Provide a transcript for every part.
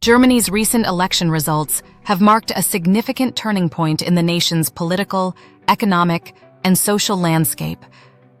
Germany's recent election results have marked a significant turning point in the nation's political, economic, and social landscape,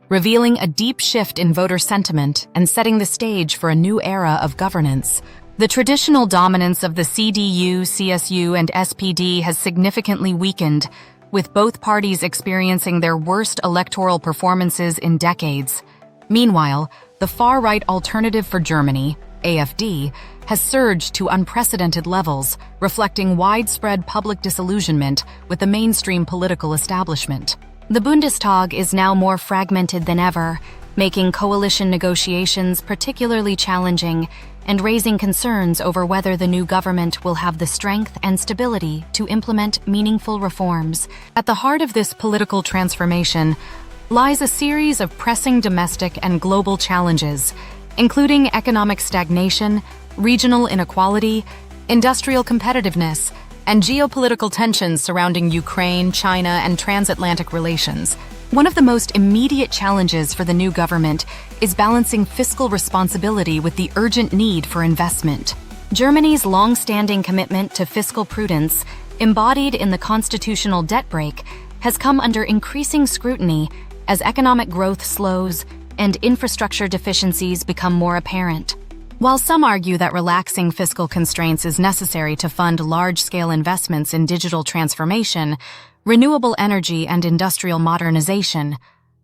revealing a deep shift in voter sentiment and setting the stage for a new era of governance. The traditional dominance of the CDU, CSU, and SPD has significantly weakened, with both parties experiencing their worst electoral performances in decades. Meanwhile, the far-right Alternative for Germany, AfD, has surged to unprecedented levels, reflecting widespread public disillusionment with the mainstream political establishment. The Bundestag is now more fragmented than ever, making coalition negotiations particularly challenging and raising concerns over whether the new government will have the strength and stability to implement meaningful reforms. At the heart of this political transformation lies a series of pressing domestic and global challenges, including economic stagnation, regional inequality, industrial competitiveness, and geopolitical tensions surrounding Ukraine, China, and transatlantic relations. One of the most immediate challenges for the new government is balancing fiscal responsibility with the urgent need for investment. Germany's long-standing commitment to fiscal prudence, embodied in the constitutional debt brake, has come under increasing scrutiny as economic growth slows and infrastructure deficiencies become more apparent. While some argue that relaxing fiscal constraints is necessary to fund large-scale investments in digital transformation, renewable energy, and industrial modernization,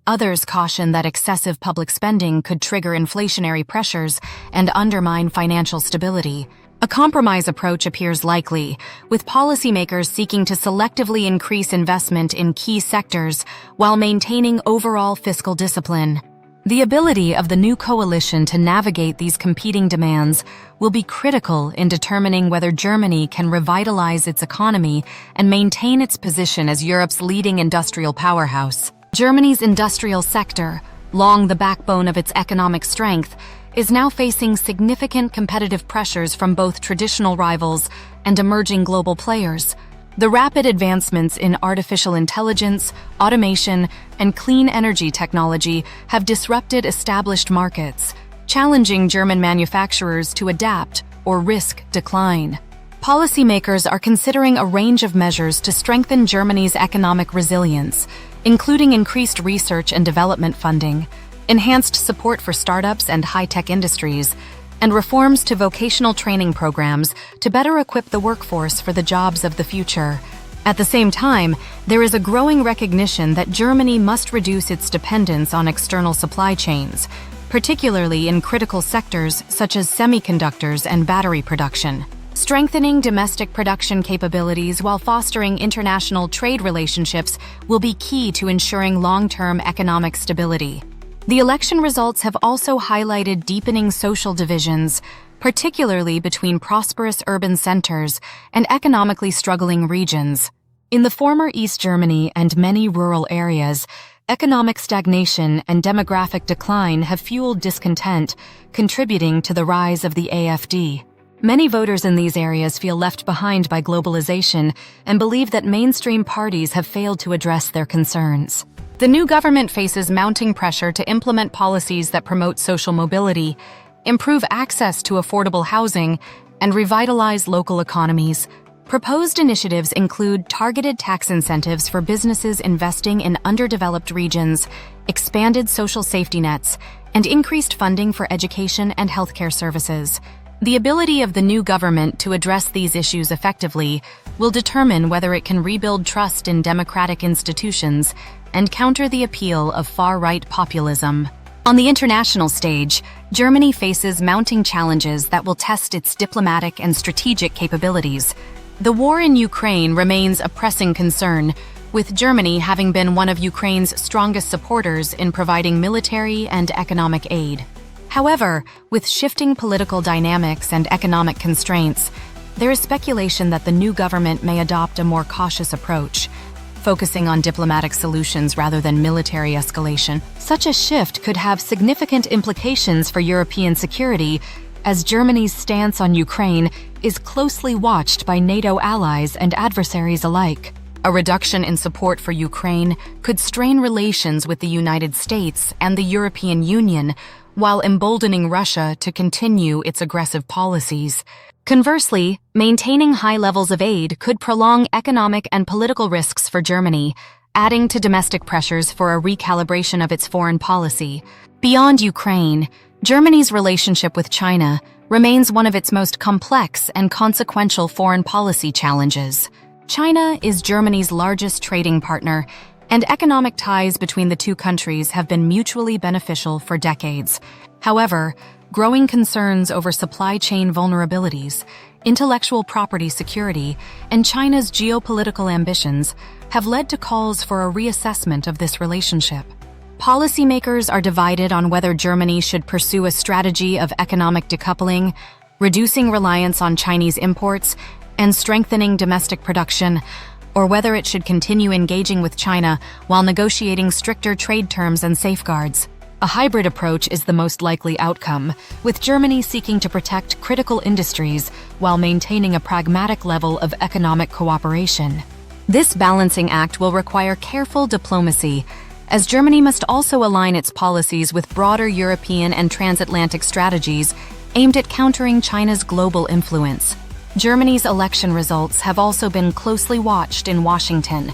others caution that excessive public spending could trigger inflationary pressures and undermine financial stability. A compromise approach appears likely, with policymakers seeking to selectively increase investment in key sectors while maintaining overall fiscal discipline. The ability of the new coalition to navigate these competing demands will be critical in determining whether Germany can revitalize its economy and maintain its position as Europe's leading industrial powerhouse. Germany's industrial sector, long the backbone of its economic strength, is now facing significant competitive pressures from both traditional rivals and emerging global players. The rapid advancements in artificial intelligence, automation, and clean energy technology have disrupted established markets, challenging German manufacturers to adapt or risk decline. Policymakers are considering a range of measures to strengthen Germany's economic resilience, including increased research and development funding, enhanced support for startups and high-tech industries, and reforms to vocational training programs to better equip the workforce for the jobs of the future. At the same time, there is a growing recognition that Germany must reduce its dependence on external supply chains, particularly in critical sectors such as semiconductors and battery production. Strengthening domestic production capabilities while fostering international trade relationships will be key to ensuring long-term economic stability. The election results have also highlighted deepening social divisions, particularly between prosperous urban centers and economically struggling regions. In the former East Germany and many rural areas, economic stagnation and demographic decline have fueled discontent, contributing to the rise of the AfD. Many voters in these areas feel left behind by globalization and believe that mainstream parties have failed to address their concerns. The new government faces mounting pressure to implement policies that promote social mobility, improve access to affordable housing, and revitalize local economies. Proposed initiatives include targeted tax incentives for businesses investing in underdeveloped regions, expanded social safety nets, and increased funding for education and healthcare services. The ability of the new government to address these issues effectively will determine whether it can rebuild trust in democratic institutions and counter the appeal of far-right populism. On the international stage, Germany faces mounting challenges that will test its diplomatic and strategic capabilities. The war in Ukraine remains a pressing concern, with Germany having been one of Ukraine's strongest supporters in providing military and economic aid. However, with shifting political dynamics and economic constraints, there is speculation that the new government may adopt a more cautious approach, focusing on diplomatic solutions rather than military escalation. Such a shift could have significant implications for European security, as Germany's stance on Ukraine is closely watched by NATO allies and adversaries alike. A reduction in support for Ukraine could strain relations with the United States and the European Union, while emboldening Russia to continue its aggressive policies. Conversely, maintaining high levels of aid could prolong economic and political risks for Germany, adding to domestic pressures for a recalibration of its foreign policy. Beyond Ukraine, Germany's relationship with China remains one of its most complex and consequential foreign policy challenges. China is Germany's largest trading partner, and economic ties between the two countries have been mutually beneficial for decades. However, growing concerns over supply chain vulnerabilities, intellectual property security, and China's geopolitical ambitions have led to calls for a reassessment of this relationship. Policymakers are divided on whether Germany should pursue a strategy of economic decoupling, reducing reliance on Chinese imports, and strengthening domestic production, or whether it should continue engaging with China while negotiating stricter trade terms and safeguards. A hybrid approach is the most likely outcome, with Germany seeking to protect critical industries while maintaining a pragmatic level of economic cooperation. This balancing act will require careful diplomacy, as Germany must also align its policies with broader European and transatlantic strategies aimed at countering China's global influence. Germany's election results have also been closely watched in Washington,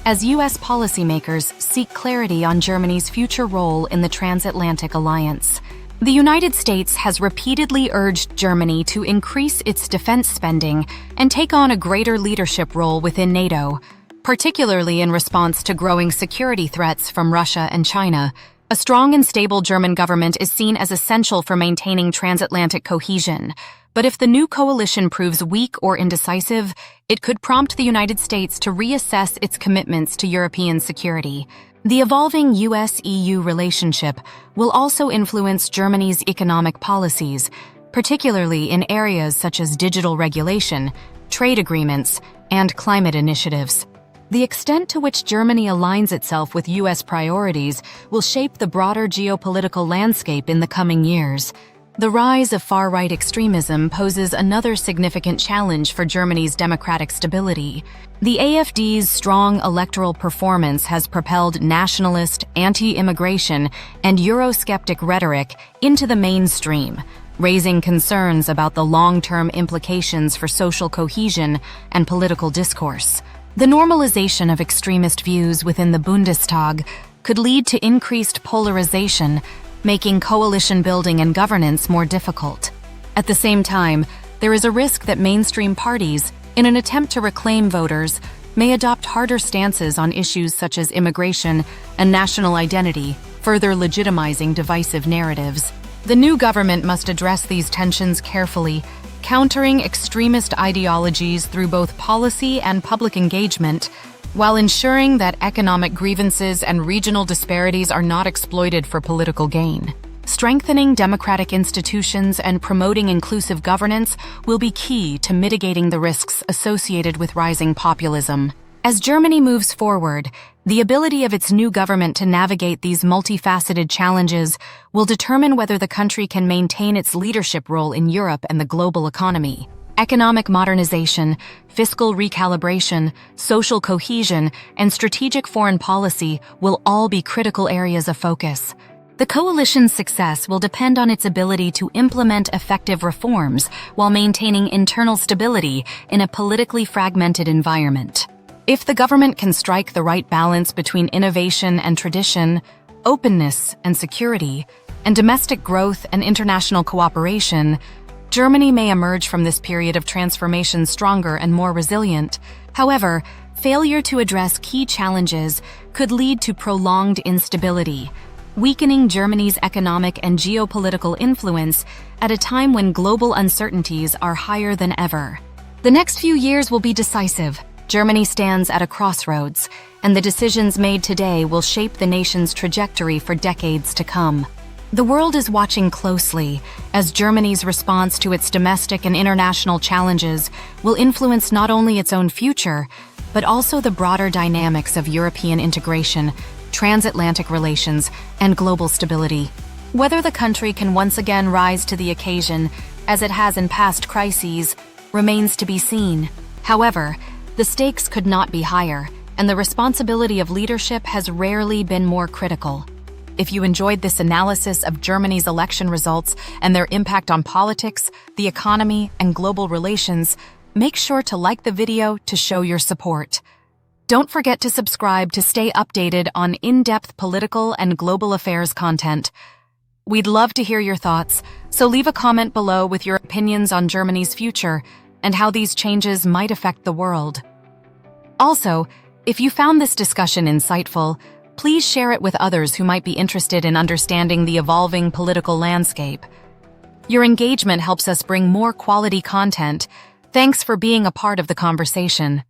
as U.S. policymakers seek clarity on Germany's future role in the transatlantic alliance. The United States has repeatedly urged Germany to increase its defense spending and take on a greater leadership role within NATO, particularly in response to growing security threats from Russia and China. A strong and stable German government is seen as essential for maintaining transatlantic cohesion. But if the new coalition proves weak or indecisive, it could prompt the United States to reassess its commitments to European security. The evolving US-EU relationship will also influence Germany's economic policies, particularly in areas such as digital regulation, trade agreements, and climate initiatives. The extent to which Germany aligns itself with U.S. priorities will shape the broader geopolitical landscape in the coming years. The rise of far-right extremism poses another significant challenge for Germany's democratic stability. The AfD's strong electoral performance has propelled nationalist, anti-immigration, and Eurosceptic rhetoric into the mainstream, raising concerns about the long-term implications for social cohesion and political discourse. The normalization of extremist views within the Bundestag could lead to increased polarization, making coalition building and governance more difficult. At the same time, there is a risk that mainstream parties, in an attempt to reclaim voters, may adopt harder stances on issues such as immigration and national identity, further legitimizing divisive narratives. The new government must address these tensions carefully, countering extremist ideologies through both policy and public engagement, while ensuring that economic grievances and regional disparities are not exploited for political gain. Strengthening democratic institutions and promoting inclusive governance will be key to mitigating the risks associated with rising populism. As Germany moves forward, the ability of its new government to navigate these multifaceted challenges will determine whether the country can maintain its leadership role in Europe and the global economy. Economic modernization, fiscal recalibration, social cohesion, and strategic foreign policy will all be critical areas of focus. The coalition's success will depend on its ability to implement effective reforms while maintaining internal stability in a politically fragmented environment. If the government can strike the right balance between innovation and tradition, openness and security, and domestic growth and international cooperation, Germany may emerge from this period of transformation stronger and more resilient. However, failure to address key challenges could lead to prolonged instability, weakening Germany's economic and geopolitical influence at a time when global uncertainties are higher than ever. The next few years will be decisive. Germany stands at a crossroads, and the decisions made today will shape the nation's trajectory for decades to come. The world is watching closely, as Germany's response to its domestic and international challenges will influence not only its own future, but also the broader dynamics of European integration, transatlantic relations, and global stability. Whether the country can once again rise to the occasion, as it has in past crises, remains to be seen. However, the stakes could not be higher, and the responsibility of leadership has rarely been more critical. If you enjoyed this analysis of Germany's election results and their impact on politics, the economy, and global relations, make sure to like the video to show your support. Don't forget to subscribe to stay updated on in-depth political and global affairs content. We'd love to hear your thoughts, so leave a comment below with your opinions on Germany's future and how these changes might affect the world. Also, if you found this discussion insightful, please share it with others who might be interested in understanding the evolving political landscape. Your engagement helps us bring more quality content. Thanks for being a part of the conversation.